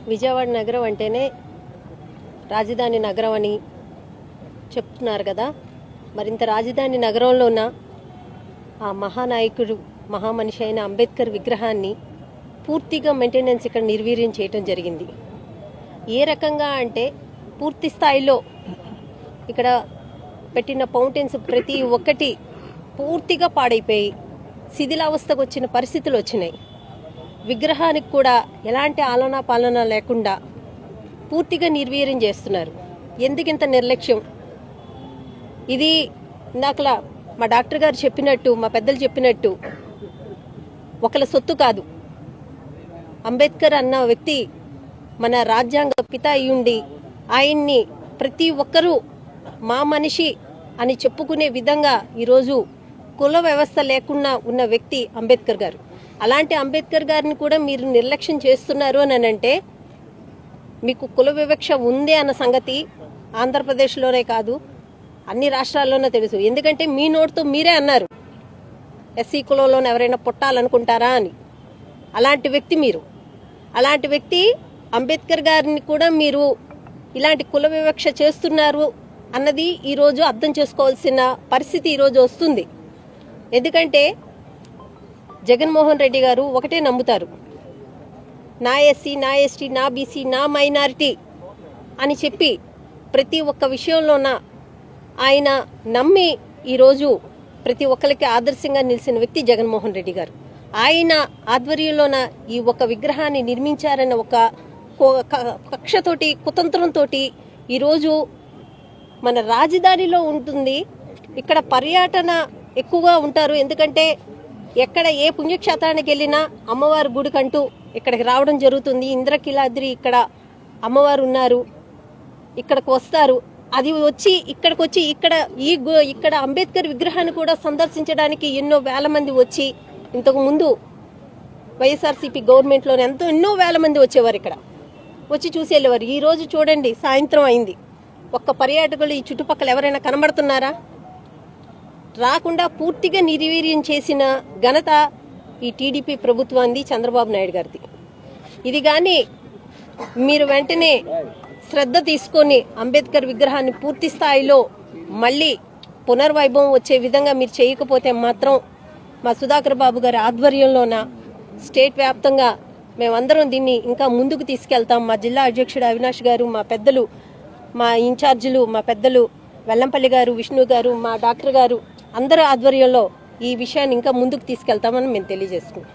విజయవాడ నగరం అంటేనే రాజధాని నగరం అని చెప్తున్నారు కదా. మరింత రాజధాని నగరంలో ఉన్న ఆ మహానాయకుడు మహామనిషి అయిన అంబేద్కర్ విగ్రహాన్ని పూర్తిగా మెయింటెనెన్స్ ఇక్కడ నిర్వీర్యం చేయడం జరిగింది. ఏ రకంగా అంటే పూర్తి స్థాయిలో ఇక్కడ పెట్టిన ఫౌంటైన్స్ ప్రతి ఒక్కటి పూర్తిగా పాడైపోయి శిథిలావస్థకు వచ్చిన పరిస్థితులు వచ్చినాయి. విగ్రహానికి కూడా ఎలాంటి ఆలనా పాలన లేకుండా పూర్తిగా నిర్వీర్యం చేస్తున్నారు. ఎందుకింత నిర్లక్ష్యం? ఇది ఇందాకలా మా డాక్టర్ గారు చెప్పినట్టు, మా పెద్దలు చెప్పినట్టు ఒకళ్ళ సొత్తు కాదు. అంబేద్కర్ అన్న వ్యక్తి మన రాజ్యాంగ పిత అయ్యుండి ఆయన్ని ప్రతి ఒక్కరూ మా మనిషి అని చెప్పుకునే విధంగా ఈరోజు కుల వ్యవస్థ లేకుండా ఉన్న వ్యక్తి అంబేద్కర్ గారు. అలాంటి అంబేద్కర్ గారిని కూడా మీరు నిర్లక్ష్యం చేస్తున్నారు అని అంటే మీకు కుల వివక్ష ఉంది అన్న సంగతి ఆంధ్రప్రదేశ్లోనే కాదు అన్ని రాష్ట్రాల్లోనే తెలుసు. ఎందుకంటే మీ నోటితో మీరే అన్నారు ఎస్సీ కులంలోనే ఎవరైనా పుట్టాలనుకుంటారా అని. అలాంటి వ్యక్తి మీరు. అలాంటి వ్యక్తి అంబేద్కర్ గారిని కూడా మీరు ఇలాంటి కుల వివక్ష చేస్తున్నారు అన్నది ఈరోజు అర్థం చేసుకోవాల్సిన పరిస్థితి ఈరోజు వస్తుంది. ఎందుకంటే జగన్మోహన్ రెడ్డి గారు ఒకటే నమ్ముతారు, నా ఎస్సీ, నా ఎస్టీ, నా బీసీ, నా మైనారిటీ అని చెప్పి ప్రతి ఒక్క విషయంలోన ఆయన నమ్మి ఈరోజు ప్రతి ఒక్కరికి ఆదర్శంగా నిలిచిన వ్యక్తి జగన్మోహన్ రెడ్డి గారు. ఆయన ఆధ్వర్యంలోన ఈ ఒక విగ్రహాన్ని నిర్మించారన్న ఒక కక్షతోటి, కుతంత్రంతో ఈరోజు మన రాజధానిలో ఉంటుంది. ఇక్కడ పర్యటన ఎక్కువగా ఉంటారు. ఎందుకంటే ఎక్కడ ఏ పుణ్యక్షేత్రానికి వెళ్ళినా అమ్మవారి గుడికంటూ ఇక్కడికి రావడం జరుగుతుంది. ఇంద్రకీలాద్రి ఇక్కడ అమ్మవారు ఉన్నారు, ఇక్కడికి వస్తారు. అది వచ్చి ఇక్కడికి వచ్చి ఇక్కడ అంబేద్కర్ విగ్రహాన్ని కూడా సందర్శించడానికి ఎన్నో వేల మంది వచ్చి, ఇంతకు ముందు వైఎస్ఆర్సీపీ గవర్నమెంట్లోనే ఎన్నో వేల మంది వచ్చేవారు. ఇక్కడ వచ్చి చూసి వెళ్ళేవారు. ఈ రోజు చూడండి, సాయంత్రం అయింది, ఒక్క పర్యాటకులు ఈ చుట్టుపక్కల ఎవరైనా కనబడుతున్నారా? రాకుండా పూర్తిగా నిర్వీర్యం చేసిన ఘనత ఈ టీడీపీ ప్రభుత్వాన్ని, చంద్రబాబు నాయుడు గారిది. ఇది కానీ మీరు వెంటనే శ్రద్ధ తీసుకొని అంబేద్కర్ విగ్రహాన్ని పూర్తి స్థాయిలో మళ్ళీ పునర్వైభవం వచ్చే విధంగా మీరు చేయకపోతే మాత్రం మా సుధాకర్ బాబు గారి ఆధ్వర్యంలోన స్టేట్ వ్యాప్తంగా మేమందరం దీన్ని ఇంకా ముందుకు తీసుకెళ్తాం. మా జిల్లా అధ్యక్షుడు అవినాష్ గారు, మా పెద్దలు, మా ఇన్ఛార్జీలు, మా పెద్దలు వెల్లంపల్లి గారు, విష్ణు గారు, మా డాక్టర్ గారు అందరి ఆధ్వర్యంలో ఈ విషయాన్ని ఇంకా ముందుకు తీసుకెళ్తామని మేము తెలియజేస్తున్నాం.